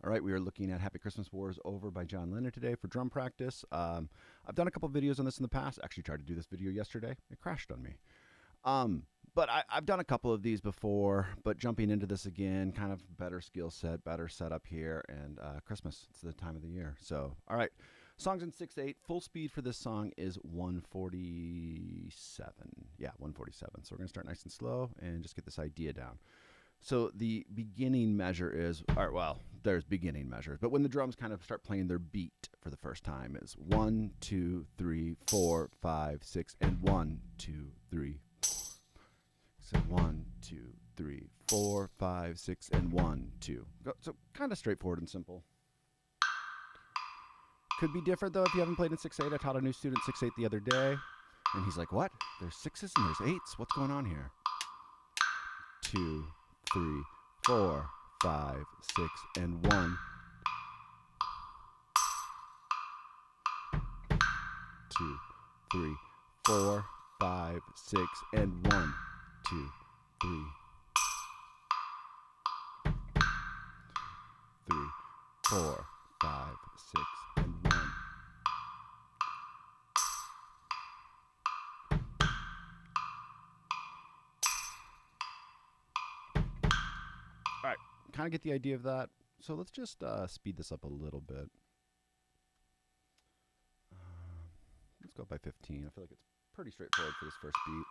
All right, we are looking at Happy Christmas War is Over by John Lennon today for drum practice. I've done a couple videos on this in the past. Actually tried to do this video yesterday. It crashed on me. But I've done a couple of these before, but jumping into this again, kind of better skill set, better setup here, and Christmas, it's the time of the year. So, all right, songs in 6/8. Full speed for this song is 147. Yeah, 147. So we're going to start nice and slow and just get this idea down. So the beginning measure is, all right, well, there's beginning measures, but when the drums kind of start playing their beat for the first time is 1, 2, 3, 4, 5, 6, and 1, 2, 3, 4. So 1, 2, 3, 4, 5, 6, and 1, 2. So kind of straightforward and simple. Could be different though if you haven't played in 6/8. I taught a new student 6/8 the other day, and he's like, "What? There's sixes and there's eights. What's going on here?" 2, 3, 4, 5, 6, and 1. 2, 3, 4, 5, 6, and 1, 2, 3, 3, 4, 5, 6, and 1. All right, kind of get the idea of that. So let's just speed this up a little bit. Let's go by 15. I feel like it's pretty straightforward for this first beat.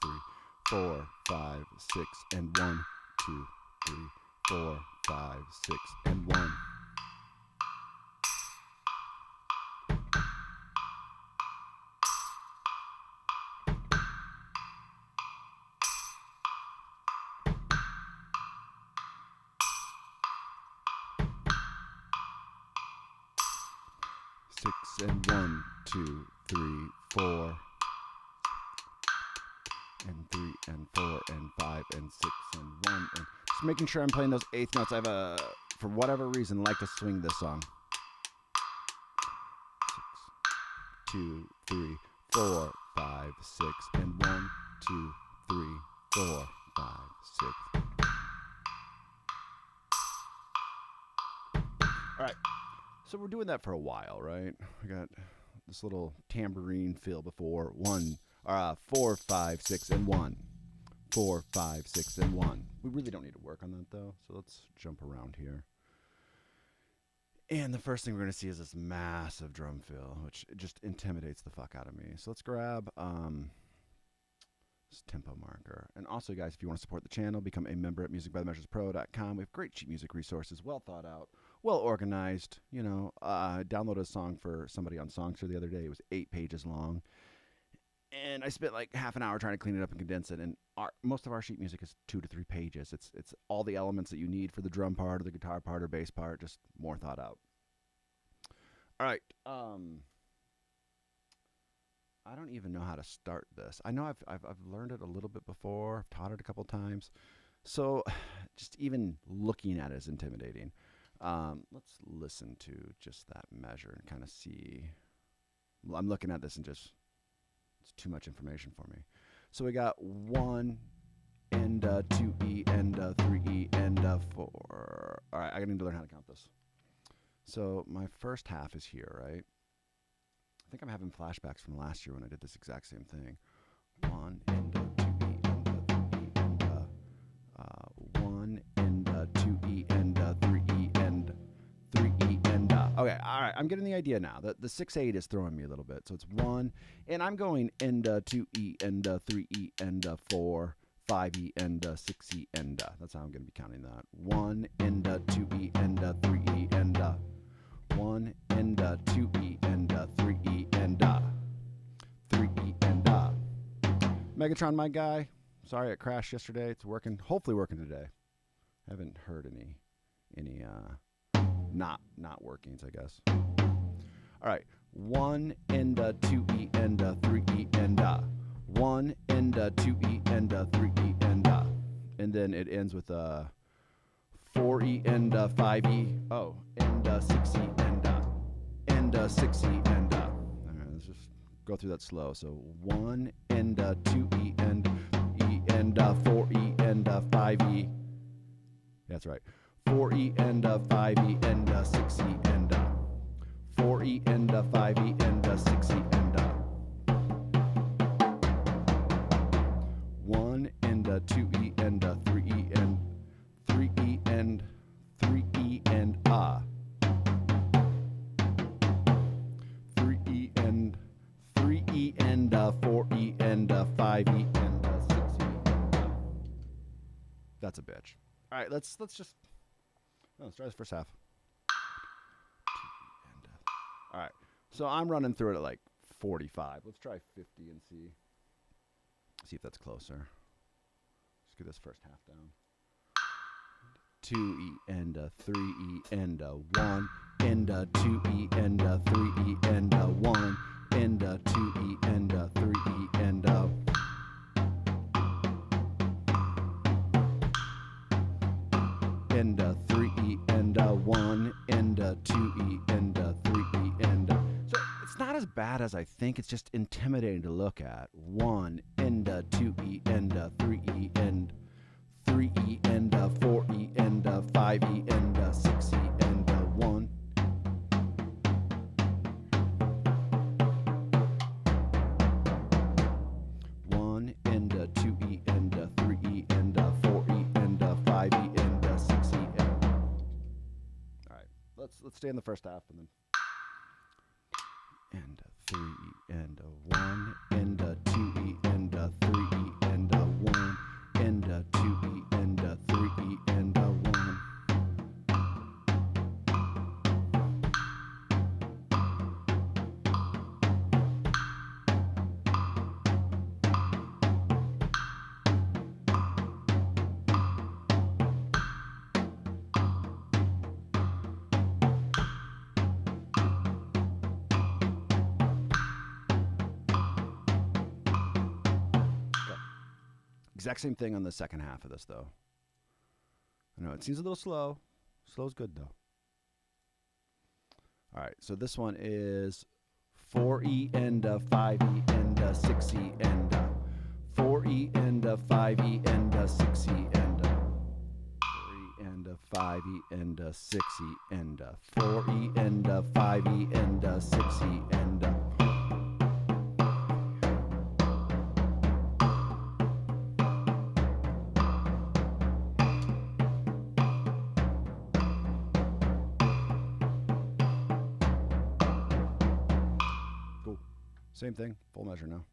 3, 4, 5, 6, and 1, 2, 3, 4, 5, 6, and 1. And 1, 2, 3, 4, and 3, and 4, and 5, and 6, and 1, and just making sure I'm playing those eighth notes. I have for whatever reason, like to swing this song. 6, 2, 3, 4, 5, 6, and 1, 2, 3, 4, 5, 6. All right. So we're doing that for a while, right? We got this little tambourine feel before 4, 5, 6, and 1. 4, 5, 6, and 1. We really don't need to work on that though, so let's jump around here. And the first thing we're going to see is this massive drum fill, which just intimidates the fuck out of me. So let's grab this tempo marker. And also, guys, if you want to support the channel, become a member at musicbythemeasurespro.com. We have great cheap music resources, well thought out, well organized. You know, I downloaded a song for somebody on Songster the other day. It was 8 pages long. And I spent like half an hour trying to clean it up and condense it. And most of our sheet music is 2 to 3 pages. It's all the elements that you need for the drum part or the guitar part or bass part, just more thought out. All right. I don't even know how to start this. I know I've learned it a little bit before. I've taught it a couple times. So just even looking at it is intimidating. Let's listen to just that measure and kind of see. Well, I'm looking at this and just, it's too much information for me. So we got 1 and 2E and 3E and 4. All right, I need to learn how to count this. So my first half is here, right? I think I'm having flashbacks from last year when I did this exact same thing. 1 and 2E and 3E and 1 and 2E and 3E and 3E and okay, all right, I'm getting the idea now. The 6/8 is throwing me a little bit. So it's 1, and I'm going and 2E and 3E and 4, 5E and 6E and that's how I'm going to be counting that. 1 and 2E and 3E and 1 and 2E and 3E and 3E and Megatron, my guy. Sorry it crashed yesterday. It's working. Hopefully working today. Haven't heard any not workings, I guess. All right. 1 and 2E and 3E and 1 and 2E and 3E and then it ends with 4E and 5E. Oh, and 6E and 6E and all right, let's just go through that slow. So 1 and 2E and E and 4E and 5E That's right. 4E and a 5E and a 6E and a 4E and a 5E and a 6E and a 1 and a 2E and a 3E and 3E and 3E and a 3E and 3E and a 4E and a 5E and a 6E and a. That's a bitch. All right, let's try this first half. All right, so I'm running through it at like 45. Let's try 50 and see if that's closer. Let's get this first half down. 2E and a 3E and a 1 and a 2E and a 3E and a 1 and a 2E and a 3E and a and a 3E and a 1 and a 2E and a 3E and a. So it's not as bad as I think. It's just intimidating to look at. 1 and a 2E and a 3E and 3E and a 4E and a 5E and a 6E and a 1. And a 2E and a 3E and a 4E and a 5E and a 6E and. All right, let's stay in the first half and then. And a 3E and a 1 and a 2E and a 3E and a 1 and a 2E and a 3E and a 1. Exact same thing on the second half of this, though. I know it seems a little slow. Slow's good, though. All right, so this one is 4E and a 5E and a 6E and a 4E and a 5E and a 6E and a 4E and a 5E and a 6E and a 4E and a 5E and a 6E and a. Same thing, full measure now.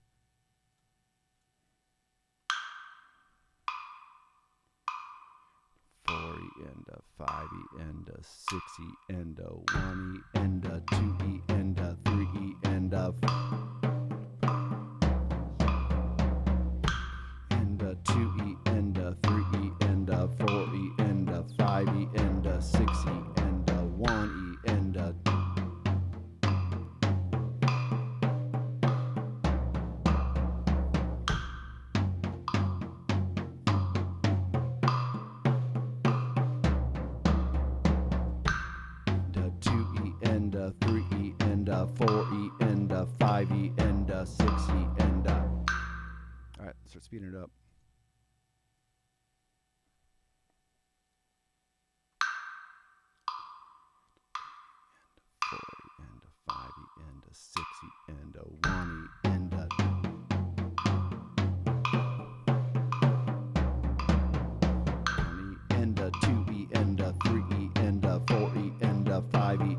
And a 5E and a 6E and a 1E and a 2E and a 3E and a 2E and a 3E and a 4E and a 5E and a 6E and a 1E and a 3E and a 4E and a 5E and a 6E and a. All right, start speeding it up. And a 4E and a 5E and a 6E and a 1E and a. And a 2E and a 3E and a 4E and a 5E.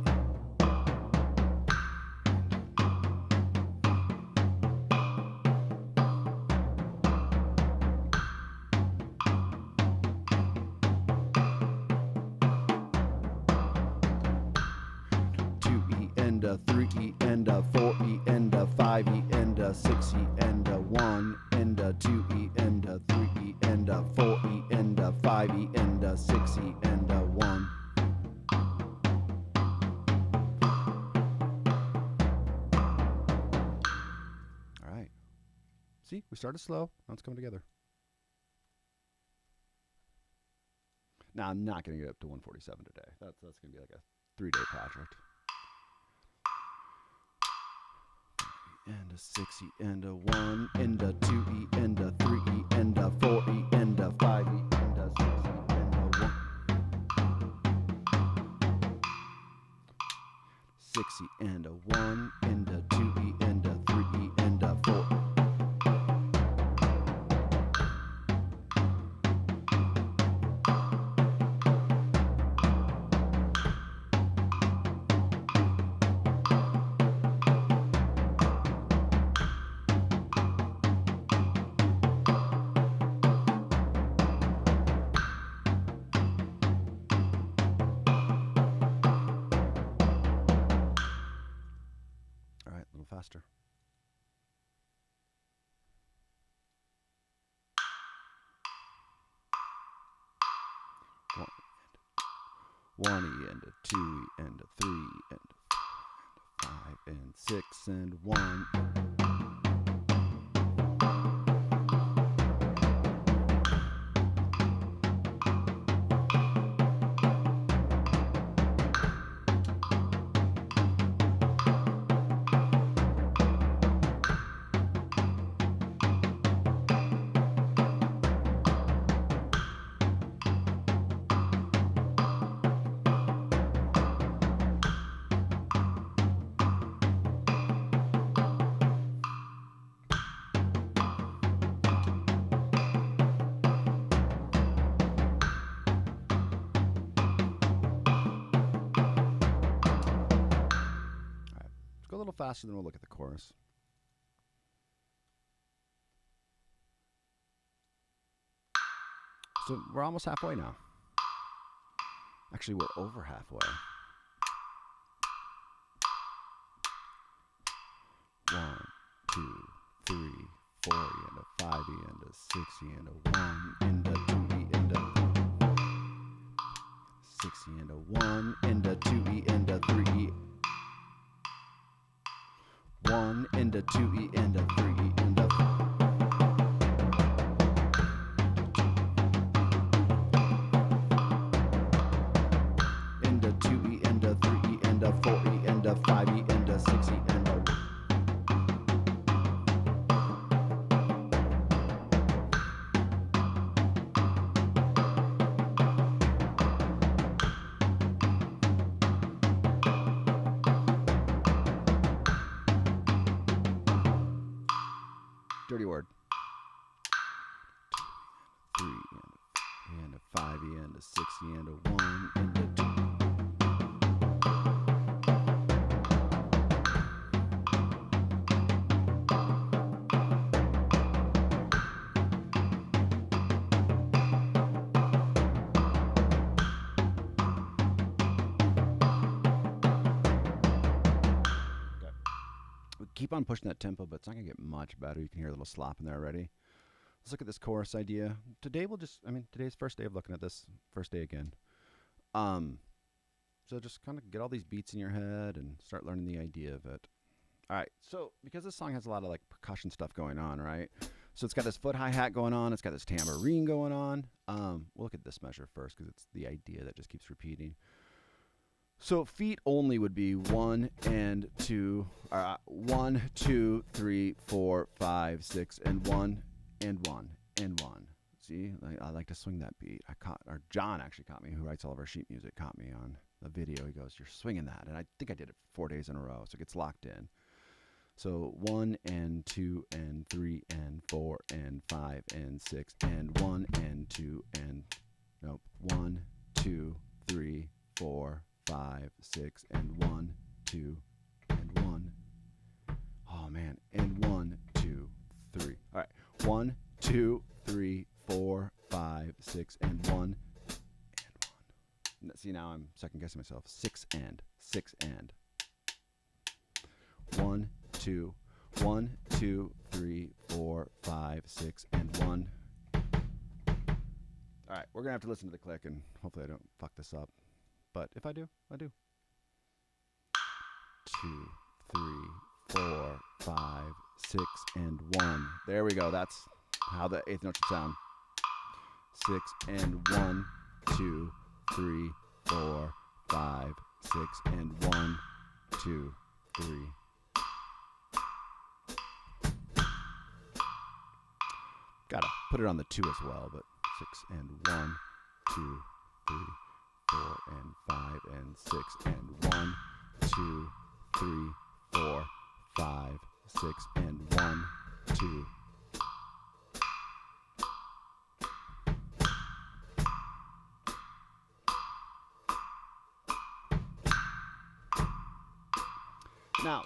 And a 3E and a 4E and a 5E and a 6E and a 1 and a 2E and a 3E and a 4E and a 5E and a 6E and a 1. All right. See, we started slow. Now it's coming together. Now I'm not going to get up to 147 today. That's going to be like a 3-day project. And a 6E and a 1 and a 2E and a 3E and a 4E and a 5E and a 6E and a 1. 6E and a 1 and a 2E and a 3E and a 4. All right, a little faster. One E and a 2E and a 3E and a 4 and a 5 and 6 and 1. Go a little faster, then we'll look at the chorus. So we're almost halfway now. Actually, we're over halfway. 1, 2, 3, 4 and a 5 and a 6 and a 1 and a 2 and a 6 and a 1 and a 2 and a 3. 1 and a 2 and a 3 and a 4. And a 2 and a 3 and a 4 and a 5 and a 6 and a 1. Dirty word. 2 and a 5 and a 6 and a 1 and a 2. Keep on pushing that tempo, but it's not going to get much better. You can hear a little slop in there already. Let's look at this chorus idea. Today today's first day of looking at this, first day again. So just kind of get all these beats in your head and start learning the idea of it. All right, so because this song has a lot of like percussion stuff going on, right? So it's got this foot hi-hat going on. It's got this tambourine going on. We'll look at this measure first because it's the idea that just keeps repeating. So feet only would be 1 and 2, 1, 2, 3, 4, 5, 6, and 1 and 1 and 1. See, I like to swing that beat. John actually caught me, who writes all of our sheet music, caught me on the video. He goes, "You're swinging that," and I think I did it 4 days in a row, so it gets locked in. So 1 and 2 and 3 and 4 and 5 and 6 and 1 and 2 and 1, 2, 3, 4, 5, 6 and 1, 2 and 1. Oh man, and 1, 2, 3. All right, 1, 2, 3, 4, 5, 6 and 1 and 1. See, now I'm second guessing myself. 6 and 1, 2, 1, 2, 3, 4, 5, 6 and 1. All right, we're gonna have to listen to the click, and hopefully I don't fuck this up. But if I do, I do. 2, 3, 4, 5, 6, and 1. There we go. That's how the eighth note should sound. 6 and 1, 2, 3, 4, 5, 6, and 1, 2, 3. Gotta put it on the 2 as well, but 6 and 1, 2, 3, 4 and 5 and 6 and 1, 2, 3, 4, 5, 6, and 1, 2. Now,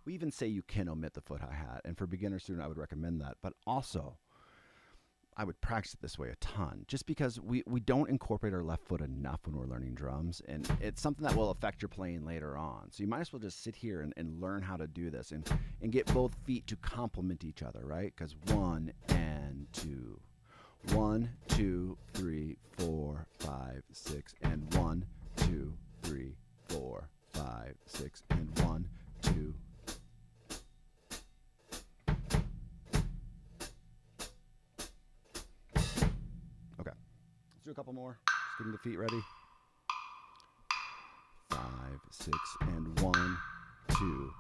we even say you can omit the foot hi-hat, and for beginner student, I would recommend that. But also, I would practice it this way a ton, just because we don't incorporate our left foot enough when we're learning drums, and it's something that will affect your playing later on. So you might as well just sit here and learn how to do this and get both feet to complement each other, right? Because 1 and 2. 1, 2, 3, 4, 5, 6, and 1, 2, 3, 4, 5, 6, and 1, 2. Okay, let's do a couple more. Just getting the feet ready. 5, 6, and 1, 2.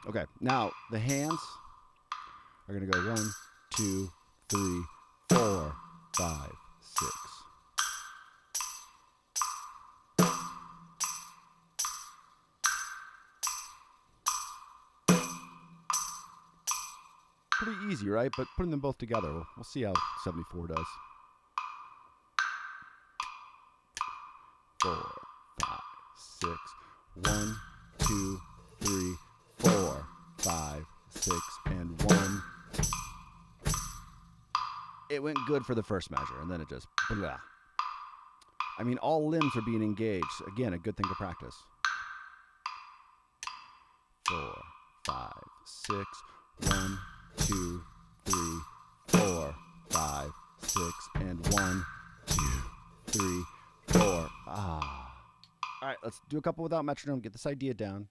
Okay, now the hands are going to go 1, 2, 3, 4, 5, 6. Pretty easy, right? But putting them both together, we'll see how 74 does. 4, 5, 6. 1, 2, 3, 4, 5, 6, and 1. It went good for the first measure, and then it just blah. I mean, all limbs are being engaged. Again, a good thing to practice. 4, 5, 6. 1, 2, 3, 4, 5, 6, and 1, 2, 3, 4. Ah. All right, let's do a couple without metronome. Get this idea down.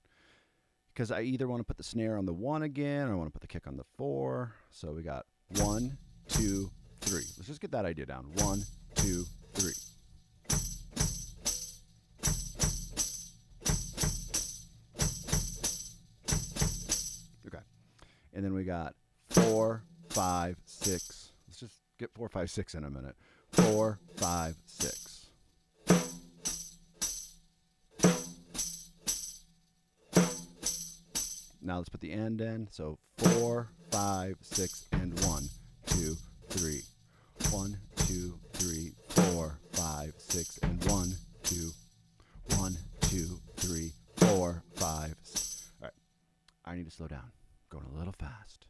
Because I either want to put the snare on the 1 again, or I want to put the kick on the 4. So we got 1, 2, 3. Let's just get that idea down. 1, 2, 3. Okay. And then we got 4, 5, 6. Let's just get 4, 5, 6 in a minute. 4, 5, 6. Now let's put the end in. So 4, 5, 6, and 1, 2, 3. 1, 2, 3, 4, 5, 6, and 1, 2. 1, 2, 3, 4, 5. 6. All right. I need to slow down. Going a little fast.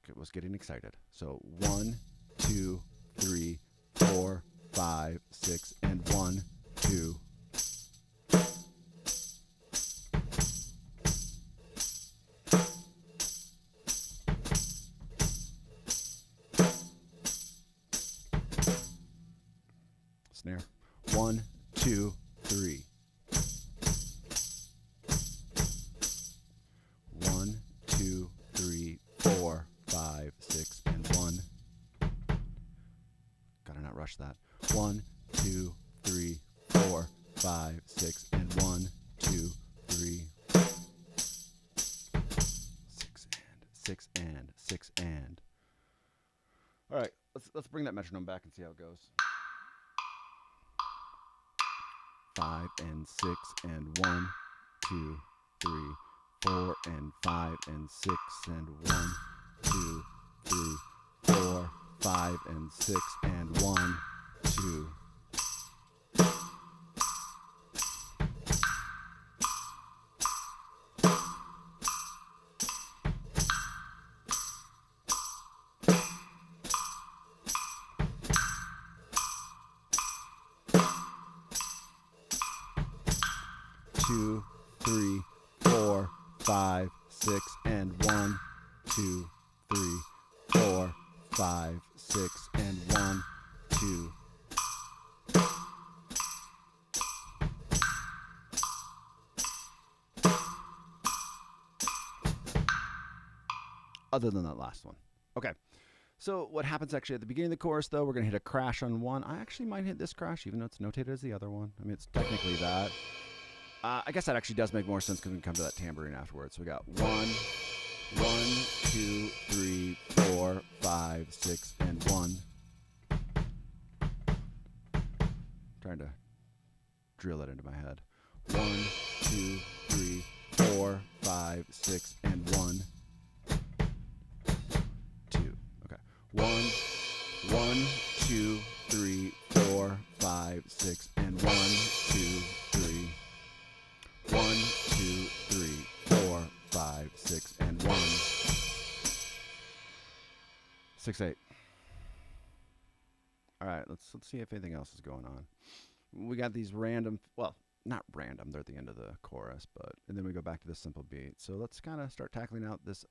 I was getting excited. So 1, 2, 3, 4, 5, 6, and 1, 2. Snare. 1, 2, 3. 1, 2, 3, 4, 5, 6, and 1. Gotta not rush that. 1, 2, 3, 4, 5, 6, and 1, 2, 3. 6 and 6 and. All right, let's bring that metronome back and see how it goes. 5 and 6 and 1, 2, 3, 4 and 5 and 6 and 1, 2, 3, 4, 5 and 6 and 1, 2. Two, 3, 4, 5, 6, and 1, 2, 3, 4, 5, 6, and 1, 2. Other than that last one. Okay. So what happens actually at the beginning of the chorus, though, we're going to hit a crash on one. I actually might hit this crash, even though it's notated as the other one. I mean, it's technically that. I guess that actually does make more sense because we can come to that tambourine afterwards. So we got 1, 1, 2, 3, 4, 5, 6, and 1. Trying to drill that into my head. 1, 2, 3, 4, 5, 6, and 1. 2. Okay. 1, 1, 2, 3, 4, 5, 6, and 1, 2, 3. 1, 2, 3, 4, 5, 6, and 1. 6, 8. All right, let's see if anything else is going on. We got these random, well, not random, they're at the end of the chorus, and then we go back to this simple beat. So let's kind of start tackling this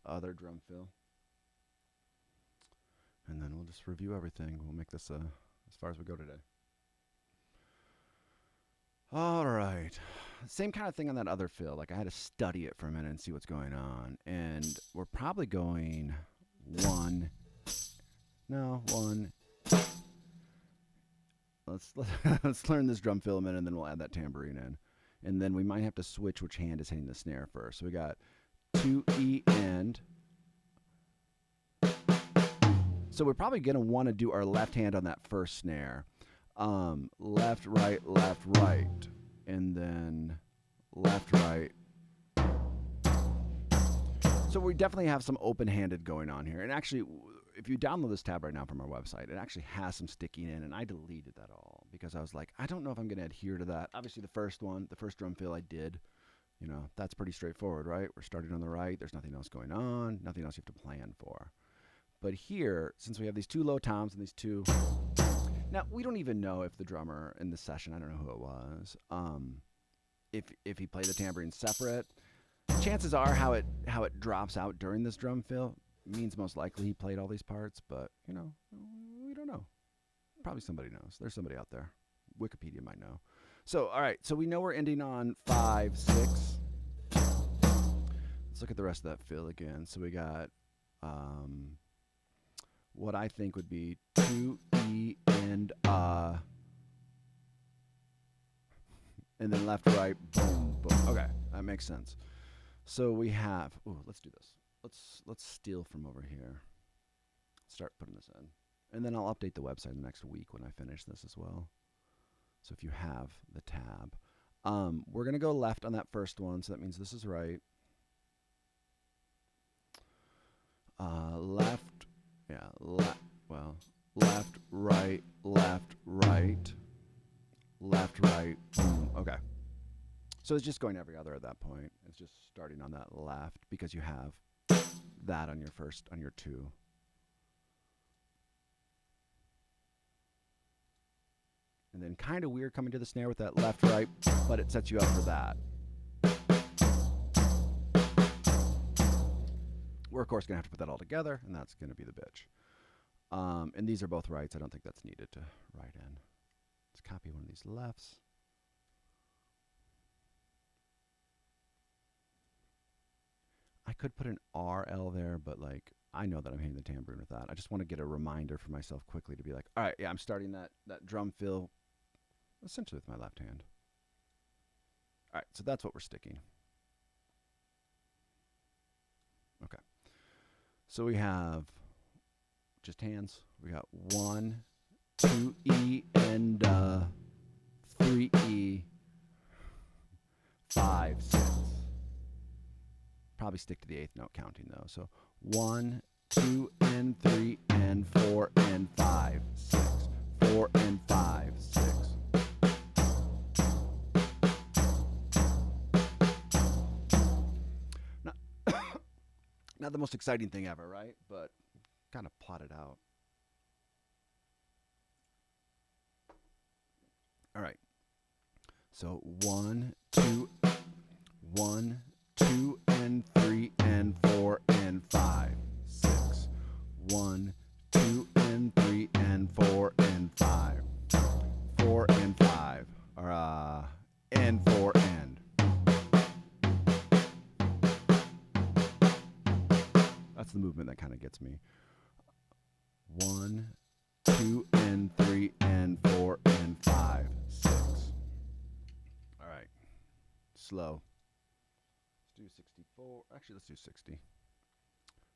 other drum fill. And then we'll just review everything. We'll make this as far as we go today. All right. Same kind of thing on that other fill. Like I had to study it for a minute and see what's going on. And we're probably going 1. Let's learn this drum fill a minute, and then we'll add that tambourine in. And then we might have to switch which hand is hitting the snare first. So we got 2 E and. So we're probably going to want to do our left hand on that first snare. Left, right, and then left, right. So we definitely have some open-handed going on here. And actually, if you download this tab right now from our website, it actually has some sticking in, and I deleted that all because I was like, I don't know if I'm going to adhere to that. Obviously, the first drum fill I did, that's pretty straightforward, right? We're starting on the right. There's nothing else going on, nothing else you have to plan for. But here, since we have these 2 low toms and these 2... Now, we don't even know if the drummer in the session, I don't know who it was, if he played the tambourine separate. Chances are how it drops out during this drum fill means most likely he played all these parts, but, we don't know. Probably somebody knows. There's somebody out there. Wikipedia might know. So, all right, so we know we're ending on 5, 6. Let's look at the rest of that fill again. So we got what I think would be 2 E and then left, right, boom, boom. Okay, that makes sense. So we have, let's do this. Let's steal from over here. Start putting this in. And then I'll update the website in the next week when I finish this as well. So if you have the tab. We're going to go left on that first one, so that means this is right. Left, left, right, boom. Okay. So it's just going every other at that point. It's just starting on that left because you have that on your 2. And then kind of weird coming to the snare with that left, right, but it sets you up for that. We're, of course, going to have to put that all together, and that's going to be the bitch. And these are both rights. I don't think that's needed to write in. Let's copy one of these lefts. I could put an RL there, but I know that I'm hitting the tambourine with that. I just want to get a reminder for myself quickly to be like, all right, yeah, I'm starting that drum fill essentially with my left hand. All right, so that's what we're sticking. Okay. So we have just hands. We got 1, 2 E and 3 E, 5, 6. Probably stick to the 8th note counting though. So 1, 2 and 3 and 4 and 5, 6. 4 and 5, 6. Not the most exciting thing ever, right? But kind of plot it out. All right. So 1, 2, and 3 and 4 and 5, 6. 1, 2 and 3 and 4 and 5. 4 and 5. And 4 and. That's the movement that kind of gets me. 1, 2, and 3, and 4, and 5, 6. All right. Slow. Let's do 64. Actually, let's do 60.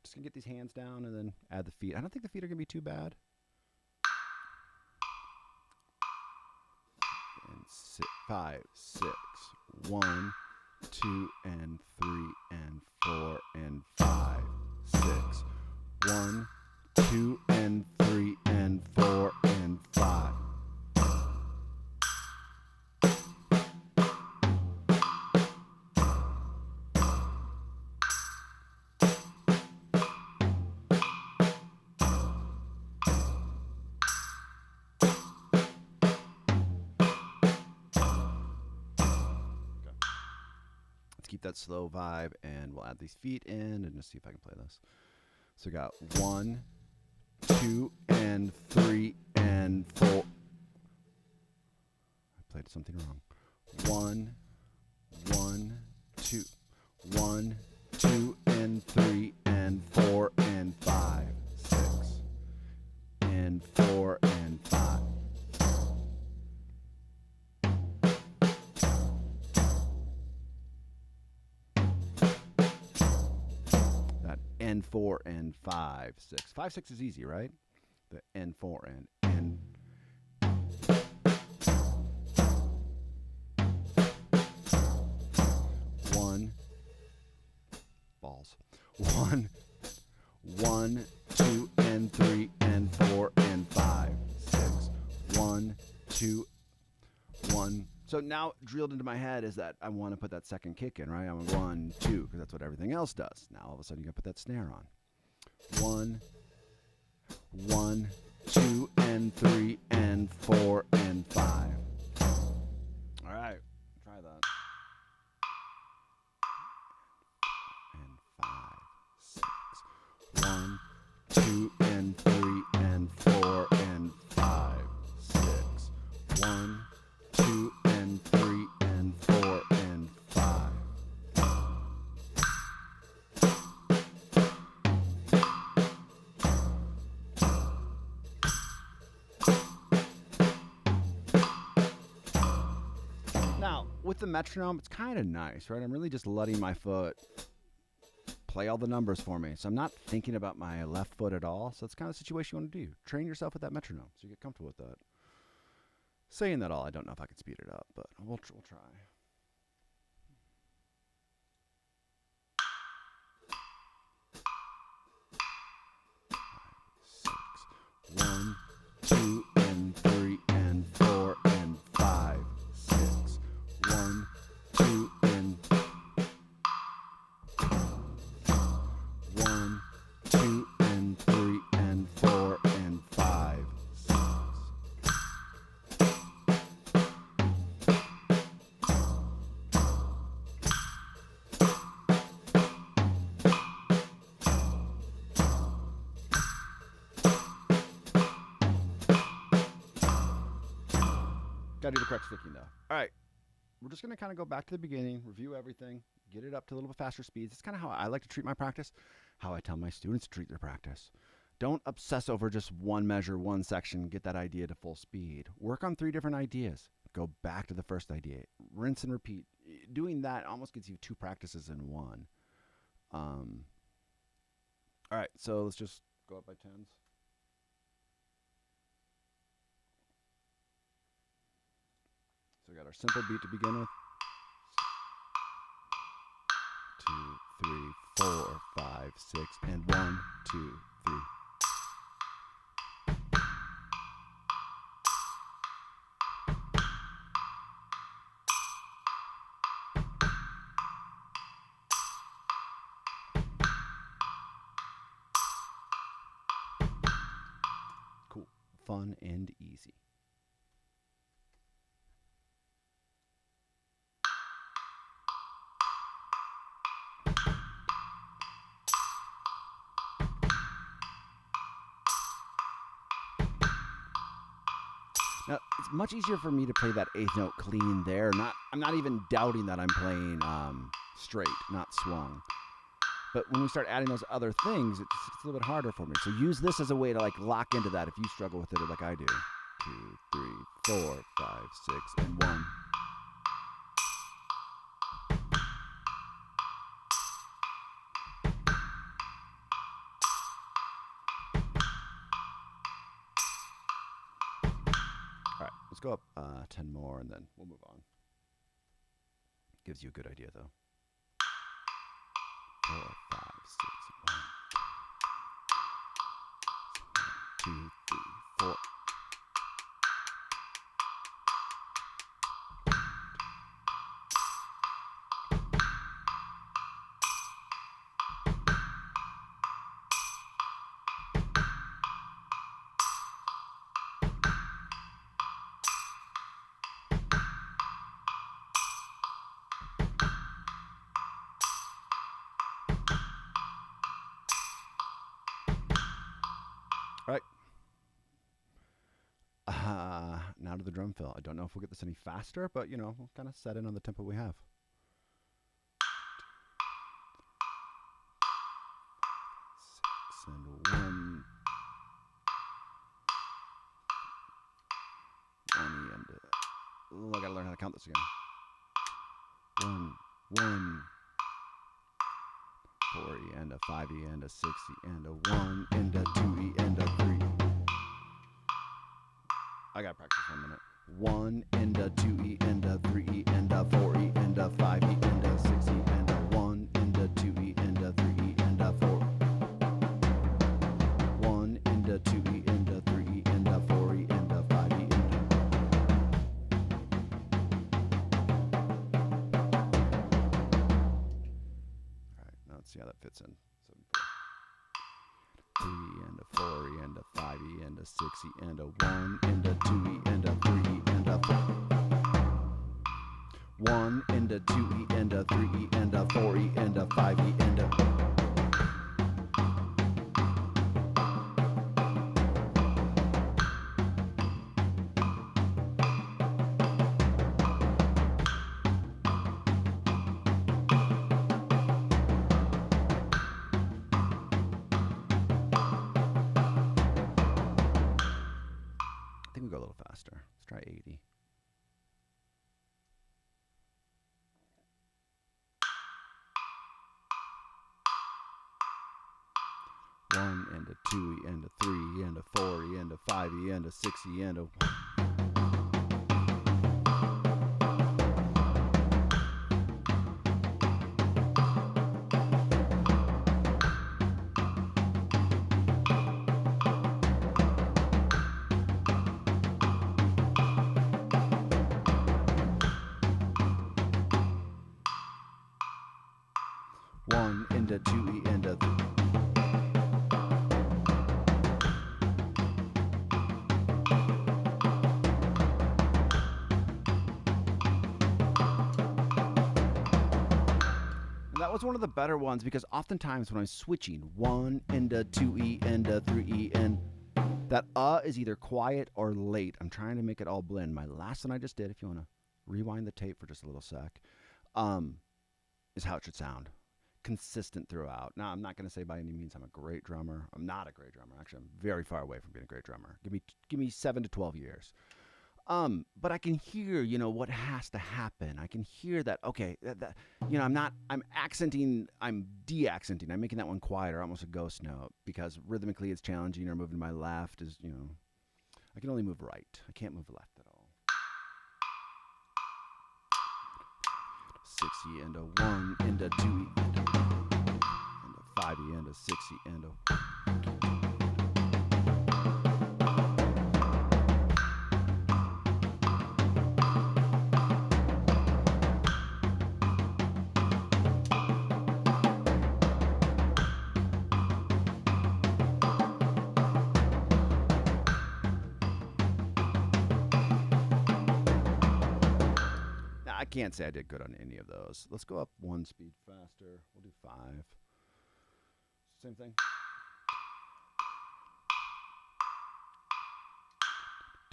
Just going to get these hands down and then add the feet. I don't think the feet are going to be too bad. And 5, 6. 1, 2, and 3, and 4, and 5, 6. 1, 2, and 3, and 4, and 5. Keep that slow vibe, and we'll add these feet in and just see if I can play this. So we got 1, 2, and 3, and 4. I played something wrong. 1, 1, 2. 1, 2, and 3, and 4, and 5, 6. And 4, and 5. N4 and 5, 6. 5, 6 is easy, right? The N4 and N. One. Balls. 1, 1, 2, and 3, and 4, and 5, 6. 1, 2, 1. So now drilled into my head is that I want to put that second kick in, right? I'm 1, 2, because that's what everything else does. Now all of a sudden you got to put that snare on. 1, 1, 2, and 3, and 4, and 5. All right, try that. And 5, 6. 1, 2, and 3, and 4, and 5, 6. 1, 2, and 3, and 4, and 5. Now, with the metronome, it's kind of nice, right? I'm really just letting my foot play all the numbers for me. So I'm not thinking about my left foot at all. So it's kind of the situation you want to do. Train yourself with that metronome so you get comfortable with that. Saying that all, I don't know if I can speed it up, but we'll try. Five, 6. 1, 2, and 3, and 4, and 5, 6. 1, 2, and 1, 2, and 3, and 4, and 5, 6. Gotta do the correct sticking though. All right, we're just gonna kind of go back to the beginning, review everything, get it up to a little bit faster speeds. It's kind of how I like to treat my practice, how I tell my students to treat their practice. Don't obsess over just one measure, one section, get that idea to full speed. Work on 3 different ideas. Go back to the first idea. Rinse and repeat. Doing that almost gives you 2 practices in one. All right, so let's just go up by 10s. So we got our simple beat to begin with. 2, 3, 4, 5, 6, and 1, 2, 3. Cool, fun, and easy. Now, it's much easier for me to play that 8th note clean there. I'm not even doubting that I'm playing straight, not swung. But when we start adding those other things, it's a little bit harder for me. So use this as a way to like lock into that if you struggle with it like I do. 2, 3, 4, 5, 6, and 1. All right, let's go up 10 more and then we'll move on. Gives you a good idea though. 4, 5, 6, 1. 2, 3, 4. Right. Now to the drum fill. I don't know if we'll get this any faster, but you know, we'll kind of set in on the tempo we have. 6 and 1. 1 and oh, I gotta learn how to count this again. 1, 1. 4E and a 5E and a 6E and a 1 and a 2E and a 3. I gotta practice 1 minute. 1 and a 2E and a 3E and a 4E and a 5E and a 6E and a 1 and a 2E and a 3E and a 4. 1 and a 2E and a 3E and a 4E and a 5E and Alright, now let's see how that fits in. 3 and a 4E and a 5E and a 6E and a 1 and a 2E and a 3E and a 4. 1 and a 2E and a 3E and a 4E and a 5E and a. I think we go a little faster. Let's try 80. One and a 2E and a 3E and a 4E and a 5E and a 6E and a 1. 1 and a 2E and a 3. That was one of the better ones because oftentimes when I'm switching 1 and a 2E and a 3E and that is either quiet or late. I'm trying to make it all blend. My last one I just did, if you want to rewind the tape for just a little sec, is how it should sound. Consistent throughout. Now, I'm not going to say by any means I'm a great drummer. I'm not a great drummer. Actually, I'm very far away from being a great drummer. Give me 7 to 12 years. But I can hear, you know, what has to happen. I can hear that, okay, that you know, I'm accenting, I'm de-accenting. I'm making that one quieter, almost a ghost note, because rhythmically it's challenging, or moving to my left is, you know, I can only move right. I can't move left at all. 6E and a 1 and a 2E and a 5E and a 6E and a. I can't say I did good on any of those. Let's go up 1 speed faster. We'll do 5. Same thing.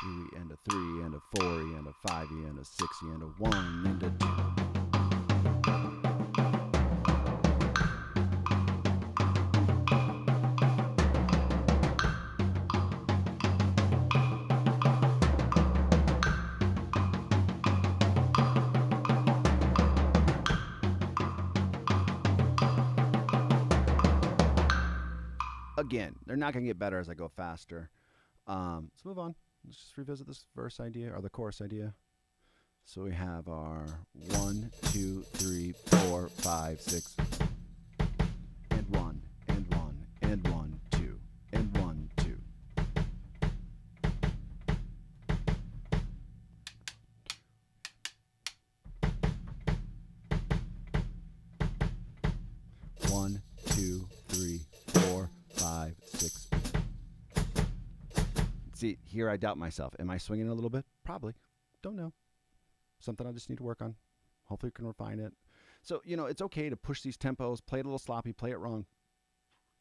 2E and a 3 and a 4E and a 5E and a 6E and a 1 and a 2. again, they're not going to get better as I go faster. Let's move on. Let's just revisit this verse idea or the chorus idea. So we have our 1, 2, 3, 4, 5, 6, and 1, and 1, and 1, 2, and 1, 2. One, two, three, 4, 5, 6. See, here I doubt myself. Am I swinging a little bit? Probably. Don't know. Something I just need to work on. Hopefully we can refine it. So, it's okay to push these tempos, play it a little sloppy, play it wrong.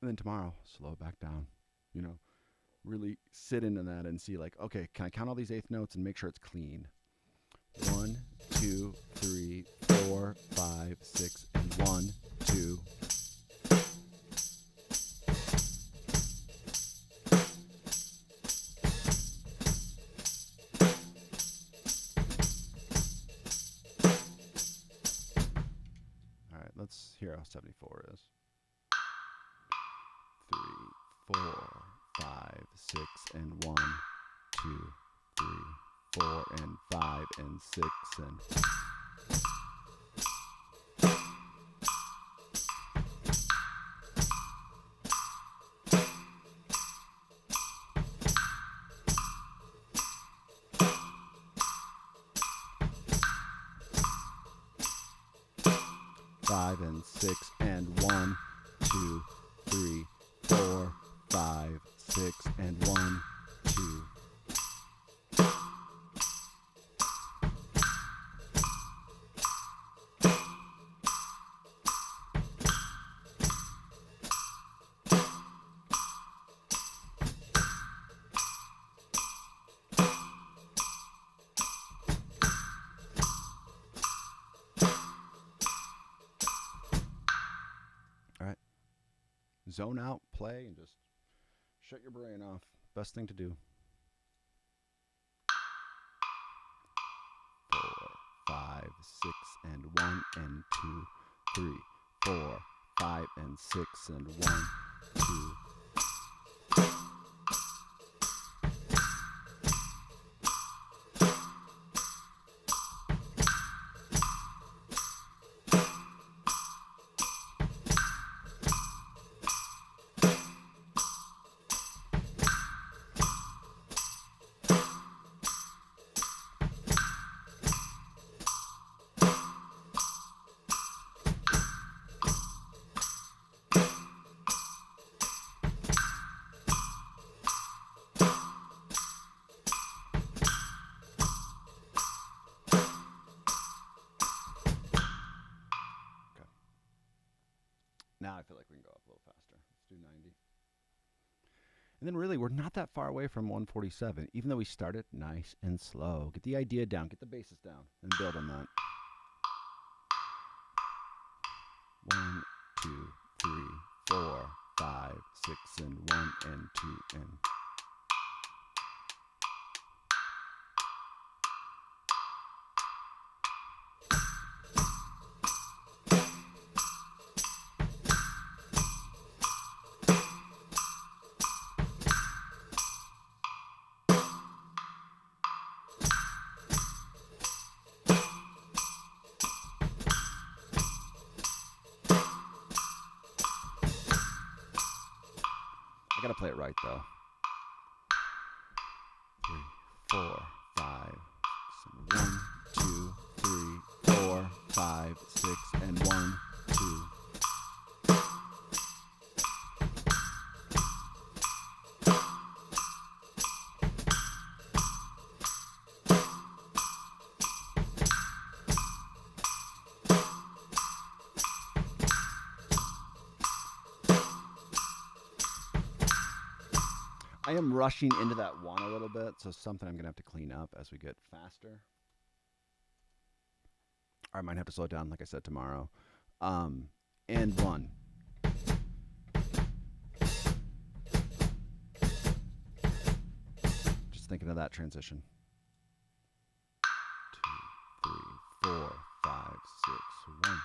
And then tomorrow, slow it back down. Really sit into that and see like, okay, can I count all these eighth notes and make sure it's clean? 1, 2, 3, 4, 5, 6, and 1, 2. Let's hear how 74 is. 3, 4, 5, 6, and 1, 2, 3, 4, and 5, and 6, and 5 and 6 and 1, 2, 3, 4, 5, 6 and 1, 2. Zone out, play, and just shut your brain off. Best thing to do. 4, 5, 6, and 1, and 2, 3, 4, 5, and 6, and 1, 2. Okay. Now I feel like we can go up a little faster. Let's do 90. And then really, we're not that far away from 147, even though we started nice and slow. Get the idea down, get the basis down, and build on that. 1, 2, 3, 4, 5, 6, and 1, and 2, and... I gotta play it right though. 3, 4, 5, 6, 1, 2, 3, 4, 5, 6, and 1, 2. I am rushing into that one a little bit, so something I'm going to have to clean up as we get faster. Or I might have to slow it down, like I said, tomorrow. And 1. Just thinking of that transition. 2, 3, 4, 5, 6, 1.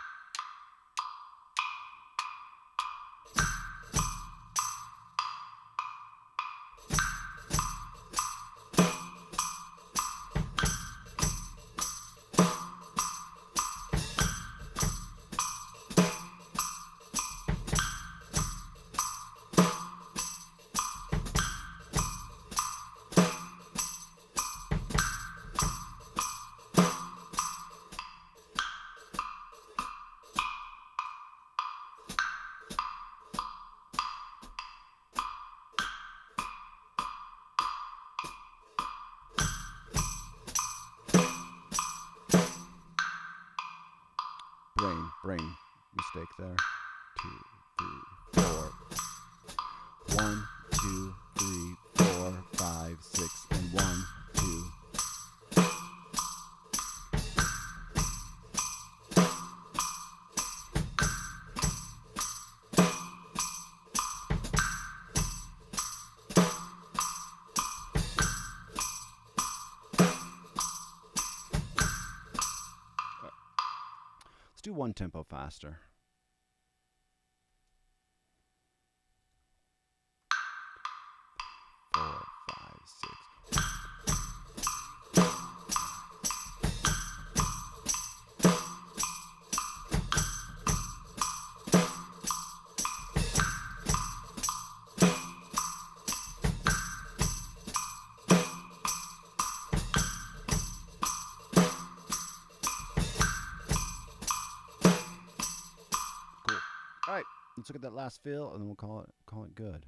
brain mistake there. 2, 3, 4. 1, 2, 3, 4, 5, 6, and 1, 2. Let's do one tempo faster. 4, 5, 6. Cool. All right, let's look at that last fill, and then we'll call it good.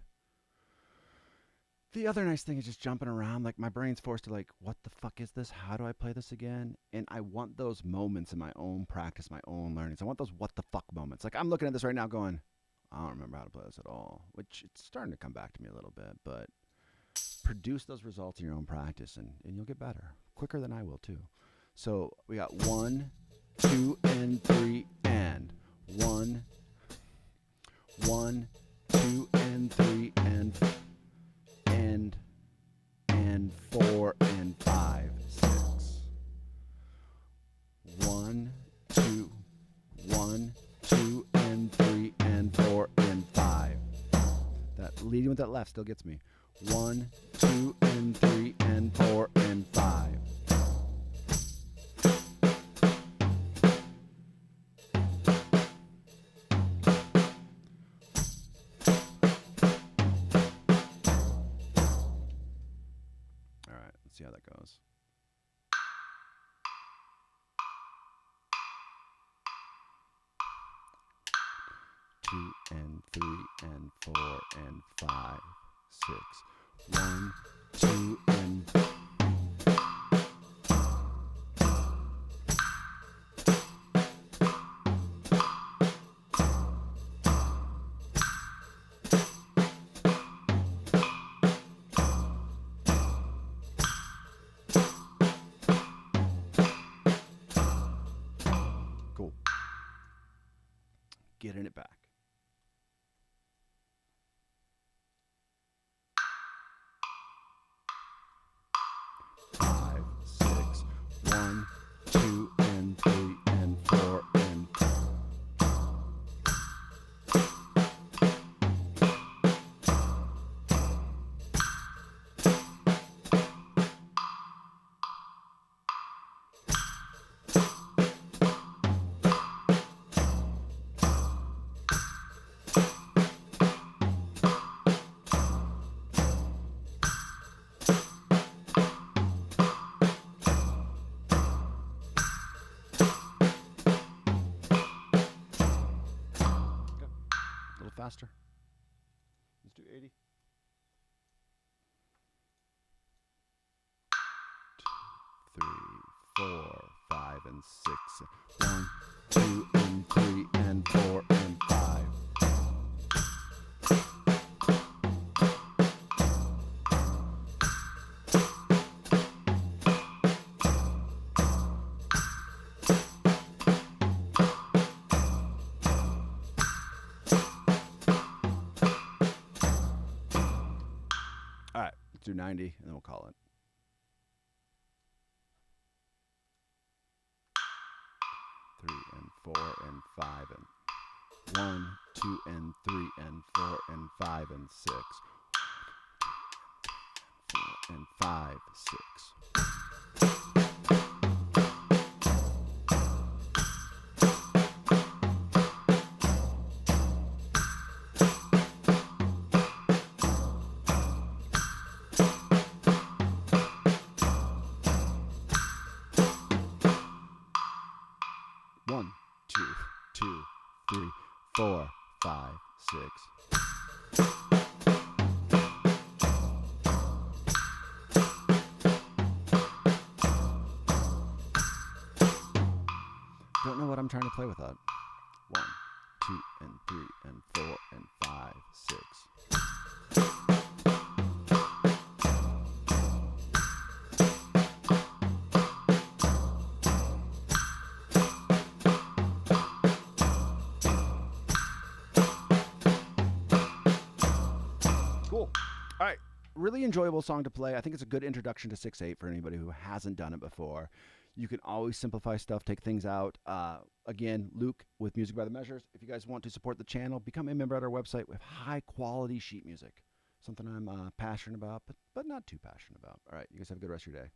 The other nice thing is just jumping around. Like, my brain's forced to, like, what the fuck is this? How do I play this again? And I want those moments in my own practice, my own learnings. I want those what the fuck moments. Like, I'm looking at this right now going, I don't remember how to play this at all, which it's starting to come back to me a little bit. But produce those results in your own practice, and you'll get better. Quicker than I will, too. So we got 1, 2, and 3, and 1, 1, 2, and 3, and 4 and 5, 6. 1, 2, 1, 2, and 3, and 4, and 5. That leading with that left still gets me. 1, 2, and 3, and 4, and 5. See how that goes. Two and 3 and 4 and 5, 6. 1, 2, and getting it back. Five, 6, 1, 2, and 3, and 4, and faster. Let's do 80. 2, 3, 4, 5, and 6. 1, 2, and 3, and 4, and 5. Do 90, and then we'll call it. 3 and 4 and 5 and 1, 2 and 3 and 4 and 5 and 6. 4 and 5, 6. trying to play with that. 1, 2, and 3, and 4, and 5, 6. Cool. All right. Really enjoyable song to play. I think it's a good introduction to 6/8 for anybody who hasn't done it before. You can always simplify stuff, take things out. Again, Luke with Music by the Measures. If you guys want to support the channel, become a member at our website with high quality sheet music. Something I'm passionate about, but not too passionate about. All right. You guys have a good rest of your day.